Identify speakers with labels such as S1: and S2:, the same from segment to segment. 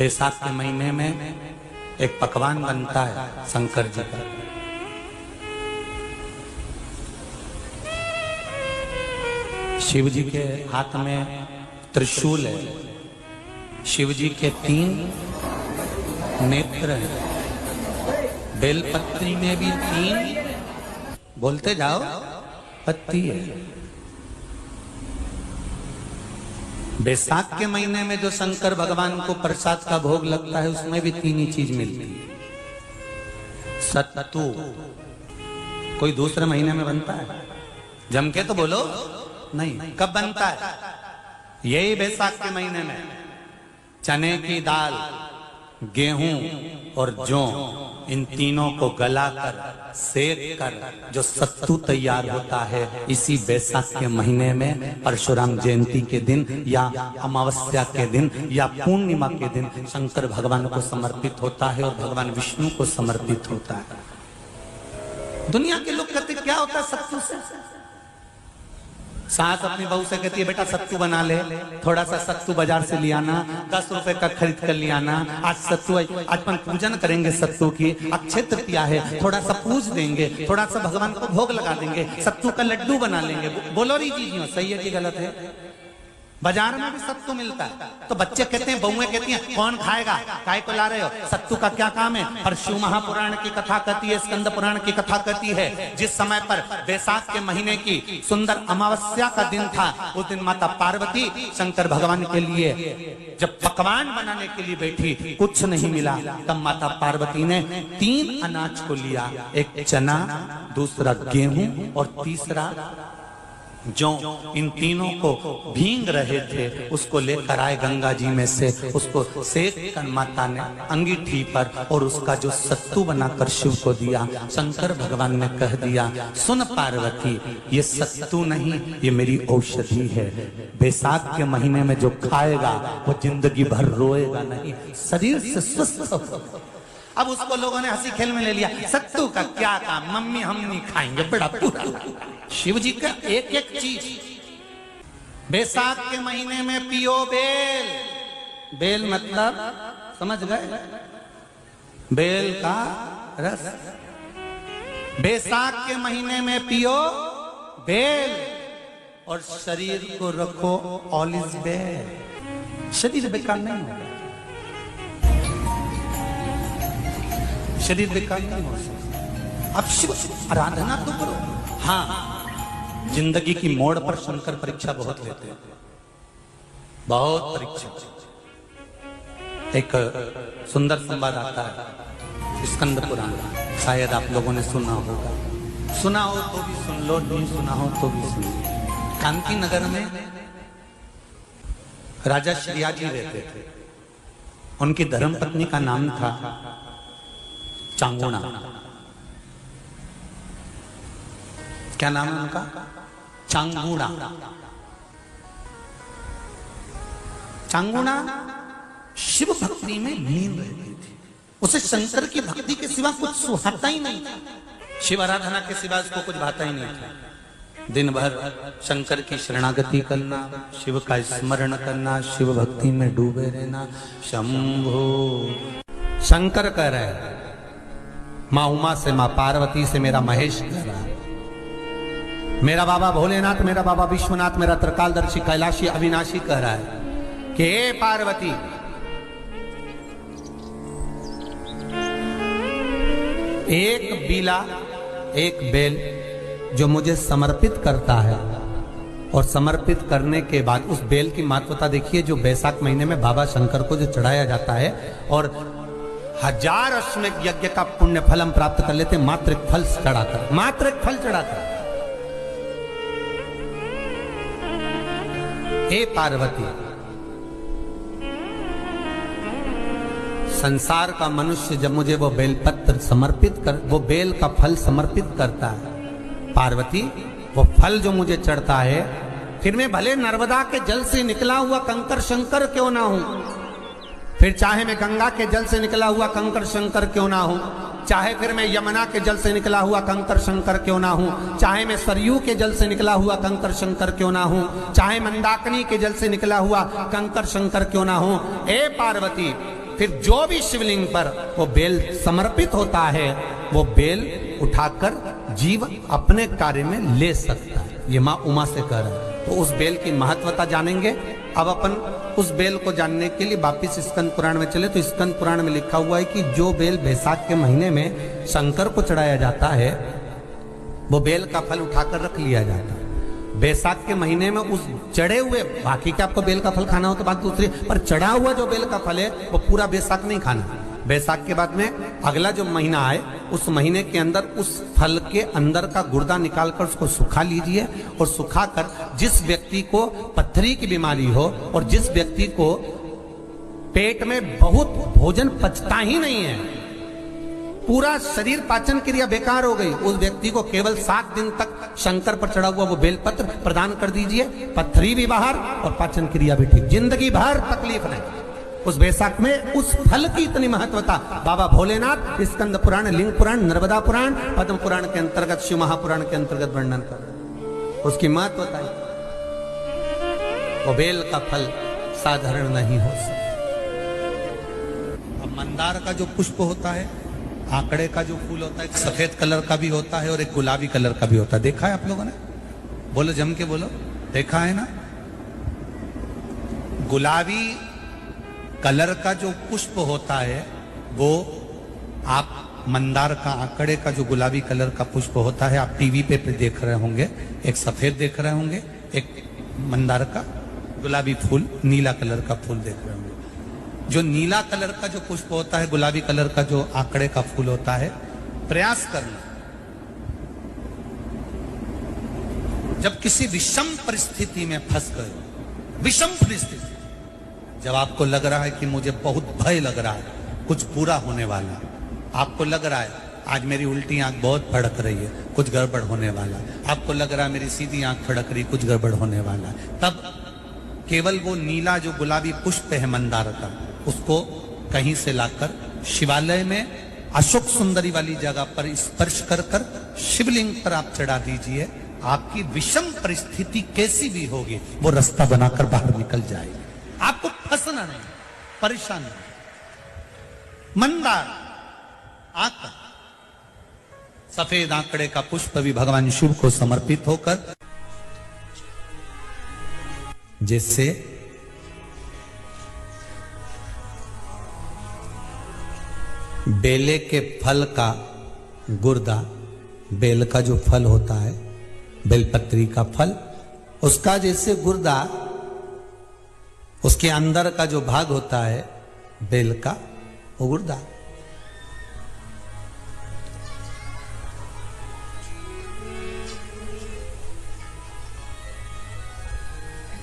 S1: बैसाख के महीने में एक पकवान बनता है शंकर जी का। शिव जी के हाथ में त्रिशूल है, शिव जी के 3 नेत्र हैं, बेलपत्री में भी 3, बोलते जाओ, पत्ती है। बैसाख के महीने में जो शंकर भगवान को प्रसाद का भोग लगता है उसमें भी 3 ही चीज मिलती है। सत्तू कोई दूसरे महीने में बनता है? जम के तो बोलो नहीं। कब बनता है? यही बैसाख के महीने में। चने की दाल, गेहूं और जौ, इन तीनों को गलाकर सेक कर जो सत्तू तैयार होता है, इसी बैसाख के महीने में परशुराम जयंती के दिन या अमावस्या के दिन या पूर्णिमा के दिन शंकर भगवान को समर्पित होता है और भगवान विष्णु को समर्पित होता है। दुनिया के लोग कहते क्या होता है सत्तू से? सास अपनी बहू से कहती है बेटा सत्तू बना ले, थोड़ा सा सत्तू बाजार से ले आना, 10 रुपए का खरीद कर ले आना। आज सत्तू, आज अपन पूजन करेंगे सत्तू की, अक्षय तृतीया है, थोड़ा सा पूज देंगे, थोड़ा सा भगवान को भोग लगा देंगे, सत्तू का लड्डू बना लेंगे। बोलो री जी, सही है कि गलत है? बाजार में भी सत्तू मिलता है तो बच्चे कहते हैं, बहुएं कहती हैं कौन खाएगा, काय को ला रहे हो, सत्तू का क्या काम है? पर शिव महापुराण की कथा कहती है, स्कंद पुराण की कथा कहती है, जिस समय पर बैसाख के महीने की सुंदर अमावस्या का दिन था, उस दिन माता पार्वती शंकर भगवान के लिए जब पकवान बनाने के लिए बैठी, कुछ नहीं मिला, तब माता पार्वती ने 3 अनाज को लिया, एक चना, दूसरा गेहूं और तीसरा जो, इन तीनों को भींग रहे थे उसको लेकर आए गंगा जी में से, उसको सेक कर माता ने अंगीठी पर और उसका जो सत्तू बनाकर शिव को दिया। शंकर भगवान ने कह दिया, सुन पार्वती, ये सत्तू नहीं, ये मेरी औषधि है। बैसाख के महीने में जो खाएगा वो जिंदगी भर रोएगा नहीं, शरीर से स्वस्थ होगा। अब उसको लोगों ने हंसी खेल में ले लिया, सत्तू का क्या काम, मम्मी हम नहीं खाएंगे, बड़ा पूरा। शिव जी का एक एक चीज। बैसाख के महीने में पियो बेल, बेल मतलब समझ गए, बेल का रस। बैसाख के महीने में पियो बेल और शरीर को रखो ऑलिव बेल। शरीर बेकार नहीं होगा, शरीर बेकार नहीं हो सकता। अब शिव आराधना तो करो। हाँ, जिंदगी की मोड़ पर शंकर परीक्षा बहुत लेते हैं, बहुत परीक्षा। एक सुंदर संवाद आता है स्कंद पुराण, शायद आप लोगों ने सुना होगा, सुना हो तो भी सुन लो, नहीं सुना हो तो भी सुन लो। कांति नगर में राजा श्रियाजी रहते थे, उनकी धर्मपत्नी का नाम था चांगुणा। क्या नाम है उनका? चांगुणा। चांगुणा शिव भक्ति में लीन रहती थी, उसे शंकर की भक्ति के सिवा कुछ सुहाता ही नहीं था, शिव आराधना के सिवा उसको कुछ भाता ही नहीं था। दिन भर शंकर की शरणागति करना, शिव का स्मरण करना, शिव भक्ति में डूबे रहना। शंभो, शंकर कह रहे हैं, माँ उमा से, माँ पार्वती से मेरा महेश कह रहा है, मेरा बाबा भोलेनाथ, मेरा बाबा विश्वनाथ, मेरा त्रिकालदर्शी कैलाशी अविनाशी कह रहा है कि हे पार्वती, एक बीला, एक बेल जो मुझे समर्पित करता है, और समर्पित करने के बाद उस बेल की महत्वता देखिए, जो बैसाख महीने में बाबा शंकर को जो चढ़ाया जाता है, और 1000 अश्वमेध यज्ञ का पुण्य फल हम प्राप्त कर लेते, मात्र एक फल चढ़ाकर, मात्र एक फल चढ़ाकर। हे पार्वती, संसार का मनुष्य जब मुझे वो बेलपत्र समर्पित कर, वो बेल का फल समर्पित करता है, पार्वती वो फल जो मुझे चढ़ता है, फिर मैं भले नर्मदा के जल से निकला हुआ कंकर शंकर क्यों ना हूं, फिर चाहे मैं गंगा के जल से निकला हुआ कंकर शंकर क्यों ना हूं, चाहे फिर मैं यमुना के जल से निकला हुआ कंकर शंकर क्यों ना हूं, चाहे मैं सरयू के जल से निकला हुआ कंकर शंकर क्यों ना हूं, चाहे मंदाकिनी के जल से निकला हुआ कंकर शंकर क्यों ना हूं। ए पार्वती, फिर जो भी शिवलिंग पर वो बेल समर्पित होता है वो बेल उठाकर जीव अपने कार्य में ले सकता है। ये माँ उमा से कह रहा है। तो उस बेल की महत्वता जानेंगे। अब अपन उस बेल को जानने के लिए वापिस स्कंद पुराण में चले तो स्कंद पुराण में लिखा हुआ है कि जो बेल बैसाख के महीने में शंकर को चढ़ाया जाता है वो बेल का फल उठाकर रख लिया जाता है। बैसाख के महीने में उस चढ़े हुए, बाकी के आपको बेल का फल खाना हो तो बात दूसरी, पर चढ़ा हुआ जो बेल का फल है वो पूरा बैसाख नहीं खाना। बैसाख के बाद में अगला जो महीना आए उस महीने के अंदर उस फल के अंदर का गुर्दा निकालकर उसको सुखा लीजिए और सुखाकर जिस व्यक्ति को पथरी की बीमारी हो और जिस व्यक्ति को पेट में बहुत भोजन पचता ही नहीं है, पूरा शरीर पाचन क्रिया बेकार हो गई, उस व्यक्ति को केवल 7 दिन तक शंकर पर चढ़ा हुआ वो बेलपत्र प्रदान कर दीजिए। पथरी भी बाहर और पाचन क्रिया भी ठीक, जिंदगी भर तकलीफ नहीं। उस बैसाख में उस फल की इतनी महत्वता बाबा भोलेनाथ स्कंद पुराण, लिंग पुराण, नर्मदा पुराण, पद्म पुराण के अंतर्गत, शिव महापुराण के अंतर्गत वर्णन कर उसकी महत्वता। वो बेल का फल साधारण नहीं हो सकता। अब मंदार का जो पुष्प होता है, आंकड़े का जो फूल होता है, एक सफेद कलर का भी होता है और एक गुलाबी कलर का भी होता है। देखा है आप लोगों ने? बोलो, जम के बोलो, देखा है ना? गुलाबी कलर का जो पुष्प होता है वो आप मंदार का, आंकड़े का जो गुलाबी कलर का पुष्प होता है आप टीवी पे देख रहे होंगे। एक सफेद देख रहे होंगे, एक मंदार का गुलाबी फूल, नीला कलर का फूल देख रहे होंगे। जो नीला कलर का जो पुष्प होता है, गुलाबी कलर का जो आंकड़े का फूल होता है, प्रयास करना जब किसी विषम परिस्थिति में फंस गए, विषम परिस्थिति, जब आपको लग रहा है कि मुझे बहुत भय लग रहा है, कुछ बुरा होने वाला, आपको लग रहा है आज मेरी उल्टी आंख बहुत फड़क रही है, कुछ गड़बड़ होने वाला, आपको लग रहा है मेरी सीधी आंख फड़क रही, कुछ गड़बड़ होने वाला, तब केवल वो नीला जो गुलाबी पुष्प है मंदार का, उसको कहीं से लाकर शिवालय में अशोक सुंदरी वाली जगह पर स्पर्श कर कर शिवलिंग पर आप चढ़ा दीजिए। आपकी विषम परिस्थिति कैसी भी होगी वो रास्ता बनाकर बाहर निकल जाएगी। आपको फंसना नहीं, परेशान नहीं। मंदार आंकड़ा, सफेद आंकड़े का पुष्प भी भगवान शिव को समर्पित होकर, जिससे बेले के फल का गुर्दा, बेल का जो फल होता है, बेलपत्री का फल, उसका जैसे गुर्दा, उसके अंदर का जो भाग होता है बेल का, वो गुर्दा,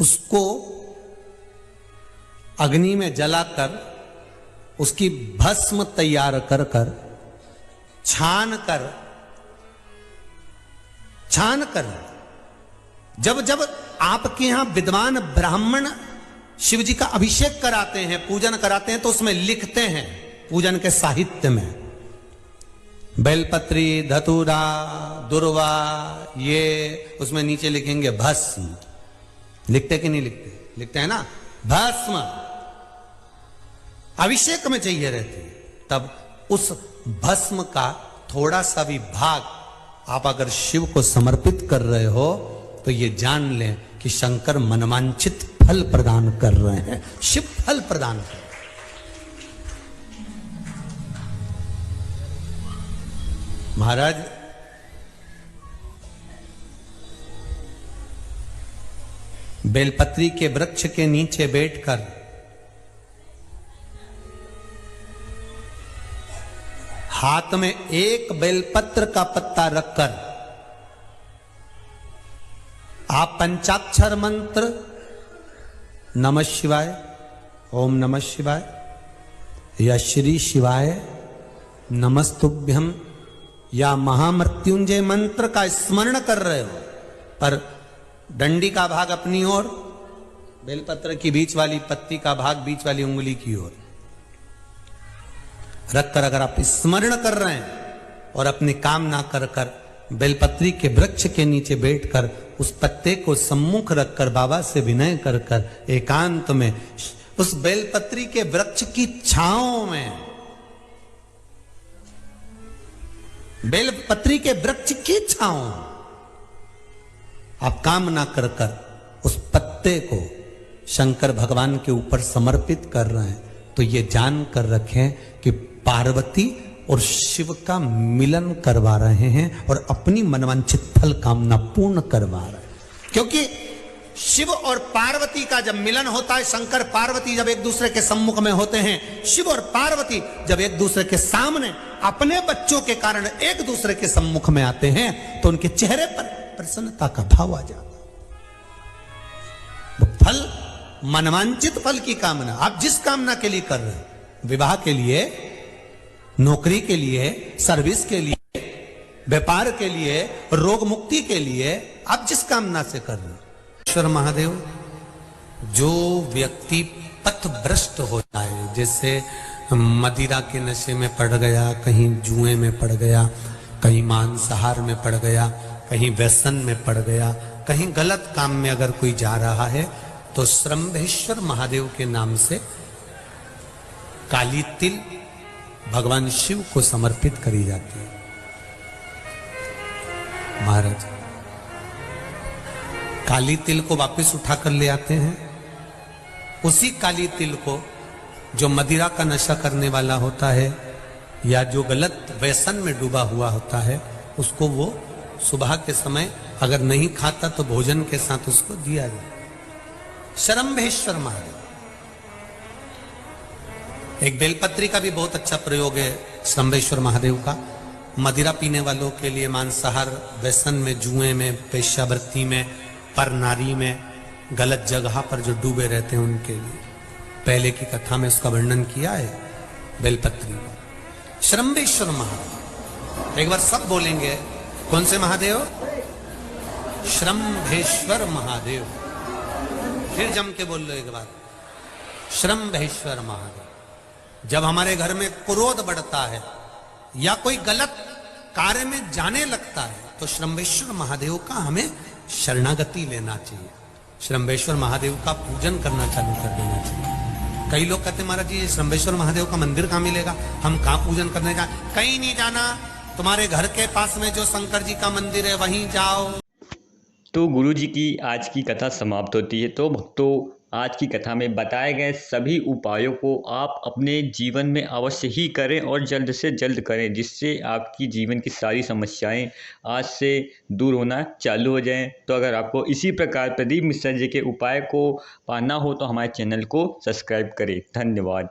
S1: उसको अग्नि में जलाकर उसकी भस्म तैयार कर कर छान कर जब जब आपके यहां विद्वान ब्राह्मण शिव जी का अभिषेक कराते हैं, पूजन कराते हैं, तो उसमें लिखते हैं पूजन के साहित्य में बेलपत्री, धतूरा, दुर्वा, ये उसमें नीचे लिखेंगे भस्म। लिखते कि नहीं लिखते? लिखते हैं ना, भस्म अभिषेक में चाहिए रहती है। तब उस भस्म का थोड़ा सा भी भाग आप अगर शिव को समर्पित कर रहे हो तो ये जान लें कि शंकर मनवांछित फल प्रदान कर रहे हैं, शिव फल प्रदान कर रहे हैं। महाराज, बेलपत्री के वृक्ष के नीचे बैठकर हाथ में एक बेलपत्र का पत्ता रखकर आप पंचाक्षर मंत्र नमः शिवाय, ओम नमः शिवाय या श्री शिवाय नमस्तुभ्यम या महामृत्युंजय मंत्र का स्मरण कर रहे हो, पर डंडी का भाग अपनी ओर, बेलपत्र की बीच वाली पत्ती का भाग बीच वाली उंगली की ओर रखकर अगर आप स्मरण कर रहे हैं और अपनी कामना कर कर बेलपत्री के वृक्ष के नीचे बैठकर उस पत्ते को सम्मुख रखकर बाबा से विनय कर कर एकांत में उस बेलपत्री के वृक्ष की छांव में, बेलपत्री के वृक्ष की छांव आप कामना कर कर उस पत्ते को शंकर भगवान के ऊपर समर्पित कर रहे हैं, तो ये जान कर रखें कि पार्वती और शिव का मिलन करवा रहे हैं और अपनी मनवांछित फल कामना पूर्ण करवा रहे हैं। क्योंकि शिव और पार्वती का जब मिलन होता है, शंकर पार्वती जब एक दूसरे के सम्मुख में होते हैं, शिव और पार्वती जब एक दूसरे के सामने अपने बच्चों के कारण एक दूसरे के सम्मुख में आते हैं, तो उनके चेहरे पर प्रसन्नता का भाव आ जाता है। फल, मनवांचित फल की कामना, आप जिस कामना के लिए कर रहे हैं, विवाह के लिए, नौकरी के लिए, सर्विस के लिए, व्यापार के लिए, रोग मुक्ति के लिए, आप जिस कामना से कर रहे हैं, ईश्वर महादेव, जो व्यक्ति पथभ्रष्ट हो जाए, जैसे मदिरा के नशे में पड़ गया, कहीं जुए में पड़ गया, कहीं मांसाहार में पड़ गया, कहीं व्यसन में पड़ गया, कहीं गलत काम में अगर कोई जा रहा है, तो श्रम्भेश्वर महादेव के नाम से काली तिल भगवान शिव को समर्पित करी जाती है। महाराज काली तिल को वापस उठा कर ले आते हैं। उसी काली तिल को जो मदिरा का नशा करने वाला होता है या जो गलत व्यसन में डूबा हुआ होता है, उसको वो सुबह के समय अगर नहीं खाता तो भोजन के साथ उसको दिया जाए। श्रम्भेश्वर महादेव, एक बेलपत्री का भी बहुत अच्छा प्रयोग है श्रम्भेश्वर महादेव का। मदिरा पीने वालों के लिए, मांसाहार, व्यसन में, जुए में, वेश्यावृत्ति में, पर नारी में, गलत जगह पर जो डूबे रहते हैं उनके लिए, पहले की कथा में उसका वर्णन किया है बेलपत्री। श्रम्भेश्वर महादेव, एक बार सब बोलेंगे, कौन से महादेव? श्रम्भेश्वर महादेव। फिर जम के बोल लो एक बार, श्रम्भेश्वर महादेव। जब हमारे घर में क्रोध बढ़ता है या कोई गलत कार्य में जाने लगता है, तो श्रम्भेश्वर महादेव का हमें शरणागति लेना चाहिए, श्रम्भेश्वर महादेव का पूजन करना चालू कर देना चाहिए। कई लोग कहते हैं महाराज जी श्रम्भेश्वर महादेव का मंदिर कहाँ मिलेगा, हम कहाँ पूजन करने जाए? कहीं नहीं जाना, तुम्हारे घर के पास में जो शंकर जी का मंदिर है वहीं जाओ।
S2: तो गुरु जी की आज की कथा समाप्त होती है। तो भक्तों, आज की कथा में बताए गए सभी उपायों को आप अपने जीवन में अवश्य ही करें और जल्द से जल्द करें, जिससे आपकी जीवन की सारी समस्याएं आज से दूर होना चालू हो जाएं। तो अगर आपको इसी प्रकार प्रदीप मिश्रा जी के उपाय को पाना हो तो हमारे चैनल को सब्सक्राइब करें। धन्यवाद।